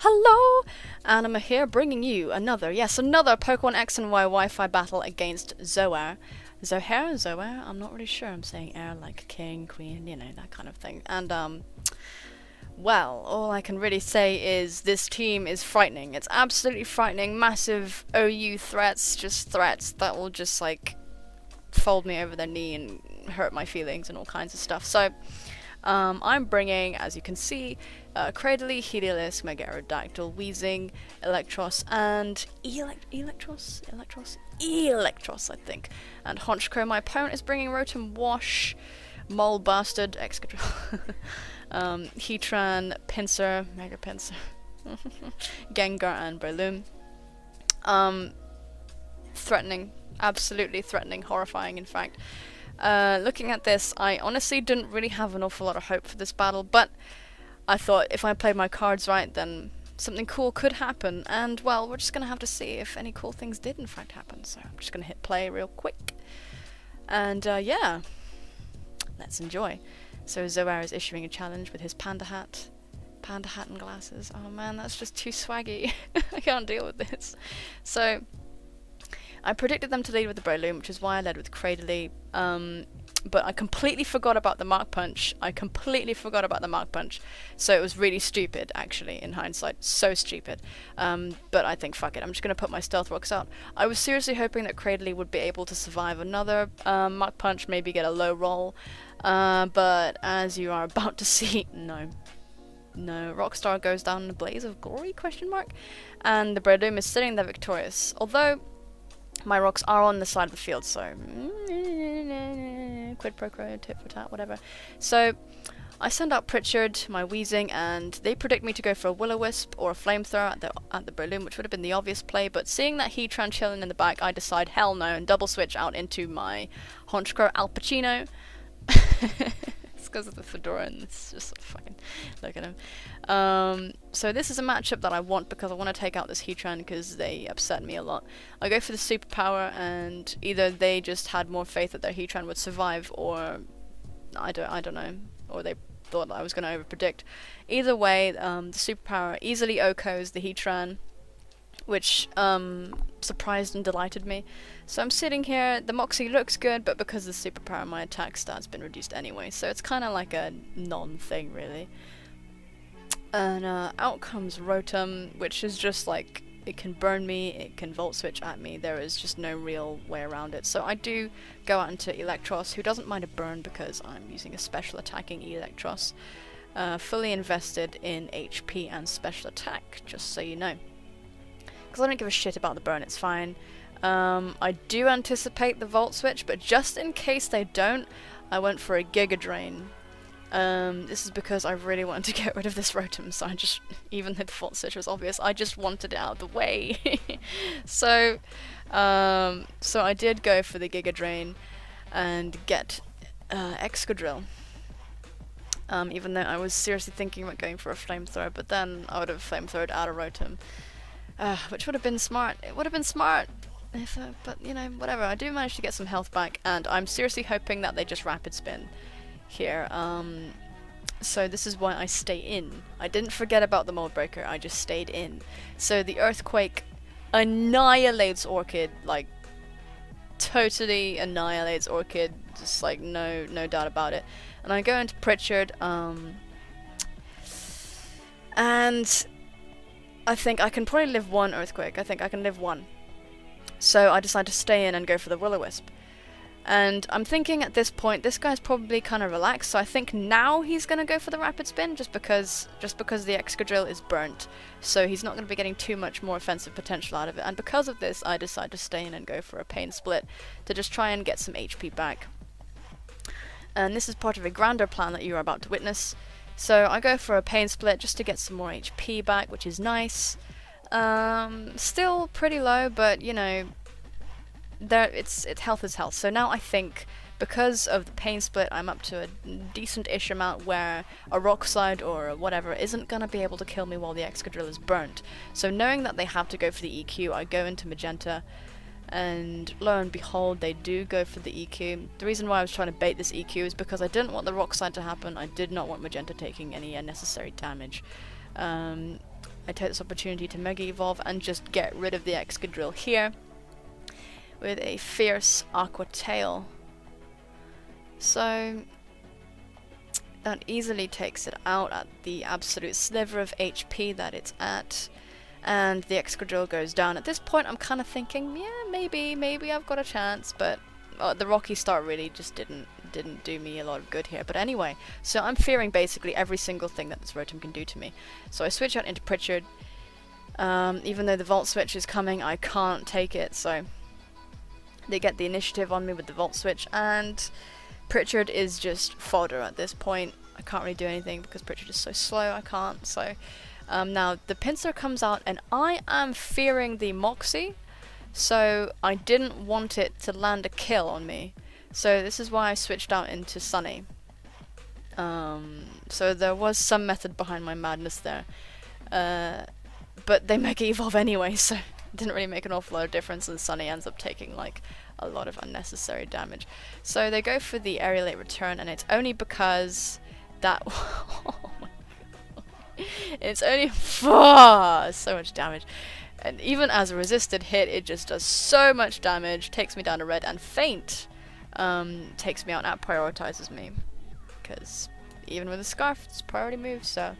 Hello! Anima here, bringing you another Pokemon X and Y Wi-Fi battle against Zoheir. Zoheir? I'm not really sure. I'm saying air like king, queen, you know, that kind of thing. And, well, all I can really say is this team is frightening. It's absolutely frightening. Massive OU threats, just threats that will just, like, fold me over their knee and hurt my feelings and all kinds of stuff. So, I'm bringing, as you can see, Cradily, Heliolisk, Mega Aerodactyl, Weezing, Electros, and Electros, I think. And Honchkrow. My opponent is bringing Rotom, Wash, Mole Bastard, Excadrill, Heatran, Pinsir, Mega Pinsir, Gengar, and Breloom. Threatening, absolutely threatening, horrifying, in fact. Looking at this, I honestly didn't really have an awful lot of hope for this battle, but I thought if I played my cards right, then something cool could happen, and, well, we're just gonna have to see if any cool things did in fact happen, so I'm just gonna hit play real quick. And, yeah, let's enjoy. So Zoheir is issuing a challenge with his panda hat and glasses. Oh man, that's just too swaggy. I can't deal with this. So, I predicted them to lead with the Breloom, which is why I led with Cradily, but I completely forgot about the Mark Punch. So it was really stupid, actually, in hindsight. So stupid. But I think, fuck it, I'm just going to put my Stealth Rocks out. I was seriously hoping that Cradily would be able to survive another Mark Punch, maybe get a low roll, but as you are about to see, no. Rockstar goes down in a blaze of glory, question mark, and the Breloom is sitting there victorious, although my rocks are on the side of the field, so quid pro quo, tit for tat, whatever. So I send out Pritchard, my Weezing, and they predict me to go for a Will-O-Wisp or a Flamethrower at the Breloom, which would have been the obvious play, but seeing that Heatran chilling in the back, I decide hell no and double switch out into my Honchkrow Al Pacino. It's because of the fedora and it's just sort of fucking look at him. So this is a matchup that I want because I want to take out this Heatran because they upset me a lot. I go for the superpower and either they just had more faith that their Heatran would survive, or I don't know, or they thought I was going to overpredict. Either way, the superpower easily OHKOs the Heatran, which surprised and delighted me. So I'm sitting here, the Moxie looks good, but because of the superpower my attack stat's been reduced anyway, so it's kind of like a non-thing really. And out comes Rotom, which is just like, it can burn me, it can Volt Switch at me, there is just no real way around it. So I do go out into Electros, who doesn't mind a burn because I'm using a special attacking Electros. Fully invested in HP and special attack, just so you know. Because I don't give a shit about the burn, it's fine. I do anticipate the Volt Switch, but just in case they don't, I went for a Giga Drain. This is because I really wanted to get rid of this Rotom, so I just, even though the Volt Switch was obvious, I just wanted it out of the way. So I did go for the Giga Drain and get Excadrill. Even though I was seriously thinking about going for a Flamethrower, but then I would have Flamethrowed out of Rotom. Which would have been smart. It would have been smart, if, but you know, whatever. I do manage to get some health back, and I'm seriously hoping that they just Rapid Spin here. So this is why I stay in. I didn't forget about the Mold Breaker, I just stayed in. So the Earthquake annihilates Orchid, like, totally annihilates Orchid, just like, no doubt about it. And I go into Pritchard, and I think I can probably live one Earthquake. I think I can live one. So I decide to stay in and go for the Will-O-Wisp. And I'm thinking at this point, this guy's probably kind of relaxed, so I think now he's going to go for the Rapid Spin, just because the Excadrill is burnt. So he's not going to be getting too much more offensive potential out of it. And because of this, I decide to stay in and go for a Pain Split to just try and get some HP back. And this is part of a grander plan that you are about to witness. So I go for a Pain Split just to get some more HP back, which is nice. Still pretty low, but you know, it's health is health. So now I think, because of the Pain Split, I'm up to a decent-ish amount where a Rock Slide or whatever isn't gonna be able to kill me while the Excadrill is burnt. So knowing that they have to go for the EQ, I go into Magenta, and lo and behold, they do go for the EQ. The reason why I was trying to bait this EQ is because I didn't want the Rock Slide to happen. I did not want Magenta taking any unnecessary damage. I take this opportunity to Mega Evolve and just get rid of the Excadrill here with a fierce Aqua Tail. So that easily takes it out at the absolute sliver of HP that it's at, and the Excadrill goes down. At this point I'm kind of thinking, yeah, maybe I've got a chance, but the Rocky start really just didn't do me a lot of good here. But anyway, so I'm fearing basically every single thing that this Rotom can do to me. So I switch out into Pritchard. Even though the Volt Switch is coming, I can't take it, so they get the initiative on me with the Volt Switch, and Pritchard is just fodder at this point. I can't really do anything because Pritchard is so slow, I can't. So now the Pinsir comes out, and I am fearing the Moxie, so I didn't want it to land a kill on me. So this is why I switched out into Sunny. So there was some method behind my madness there. But they Mega Evolve anyway, so it didn't really make an awful lot of difference, and Sunny ends up taking like a lot of unnecessary damage. So they go for the Aerialate Return, and it's only because that oh my god. It's only so much damage. And even as a resisted hit, it just does so much damage, takes me down to red, and Faint takes me out and prioritizes me. Because even with a Scarf, it's priority move, so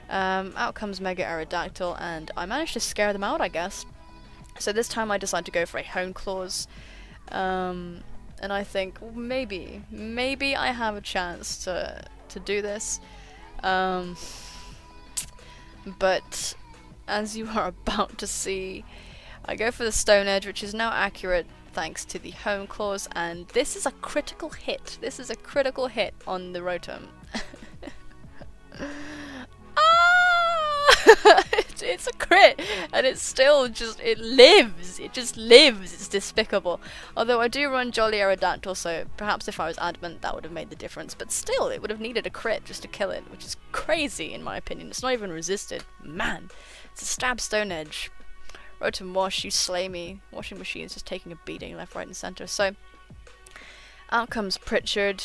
out comes Mega Aerodactyl, and I managed to scare them out, I guess. So this time I decide to go for a Hone Claws, and I think maybe I have a chance to do this. But as you are about to see, I go for the Stone Edge, which is now accurate thanks to the Hone Claws, and this is a critical hit. This is a critical hit on the Rotom. It's a crit, and it's still just, it just lives, it's despicable. Although I do run Jolly Aerodactyl, so perhaps if I was adamant that would have made the difference, but still, it would have needed a crit just to kill it, which is crazy in my opinion. It's not even resisted. Man, it's a stab Stone Edge. Rotom Wash, you slay me. Washing Machine's just taking a beating left, right, and center. So, out comes Pritchard.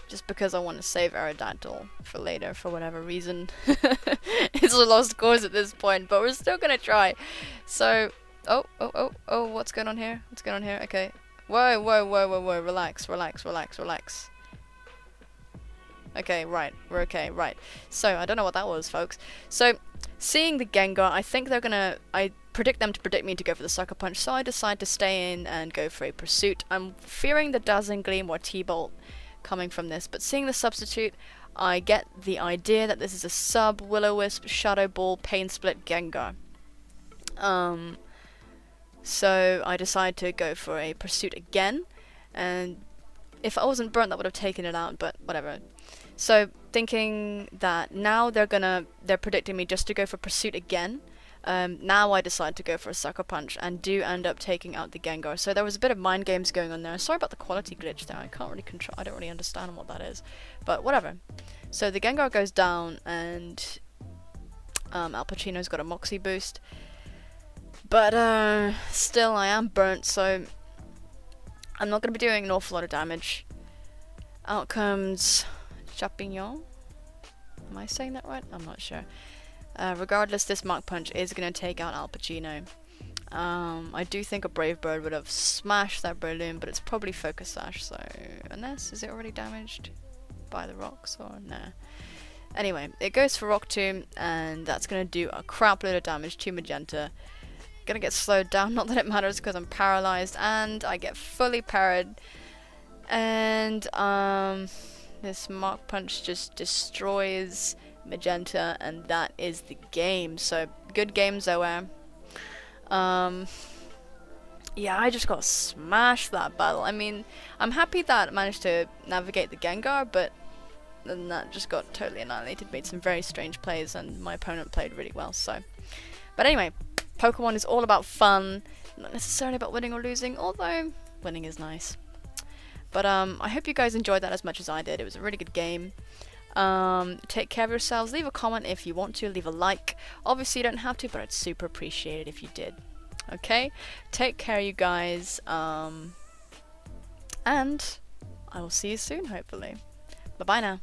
Just because I want to save Aerodactyl for later, for whatever reason. It's a lost cause at this point, but we're still gonna try. So, oh, what's going on here? What's going on here? Okay. Whoa, relax. Okay, right, we're okay, right. So, I don't know what that was, folks. So, seeing the Gengar, I think they're gonna, I predict them to predict me to go for the Sucker Punch, so I decide to stay in and go for a Pursuit. I'm fearing the Dazzling Gleam or T-Bolt coming from this, but seeing the substitute, I get the idea that this is a sub Will-O-Wisp, Shadow Ball, Pain Split Gengar. So I decide to go for a Pursuit again, and if I wasn't burnt that would have taken it out, but whatever. So thinking that now they're predicting me just to go for Pursuit again. Now I decide to go for a Sucker Punch and do end up taking out the Gengar. So there was a bit of mind games going on there. Sorry about the quality glitch there. I can't really control. I don't really understand what that is, but whatever. So the Gengar goes down, and Al Pacino's got a Moxie boost, but still I am burnt. So I'm not going to be doing an awful lot of damage. Out comes Chapignon. Am I saying that right? I'm not sure. Regardless, this Mach Punch is going to take out Al Pacino. I do think a Brave Bird would have smashed that Breloom, but it's probably Focus Sash, so unless, is it already damaged by the rocks or nah? Anyway, it goes for Rock Tomb, and that's going to do a crap load of damage to Magenta. Gonna get slowed down, not that it matters because I'm paralyzed, and I get fully parried, and this Mach Punch just destroys Magenta, and that is the game. So good game, Zoheir. Yeah, I just got smashed that battle. I mean, I'm happy that I managed to navigate the Gengar, but then that just got totally annihilated. Made some very strange plays, and my opponent played really well. So, but anyway, Pokemon is all about fun, not necessarily about winning or losing, although winning is nice. But I hope you guys enjoyed that as much as I did. It was a really good game. Take care of yourselves. Leave a comment if you want to. Leave a like. Obviously you don't have to, but I'd super appreciate it if you did. Okay? Take care, you guys. And I will see you soon, hopefully. Bye-bye now.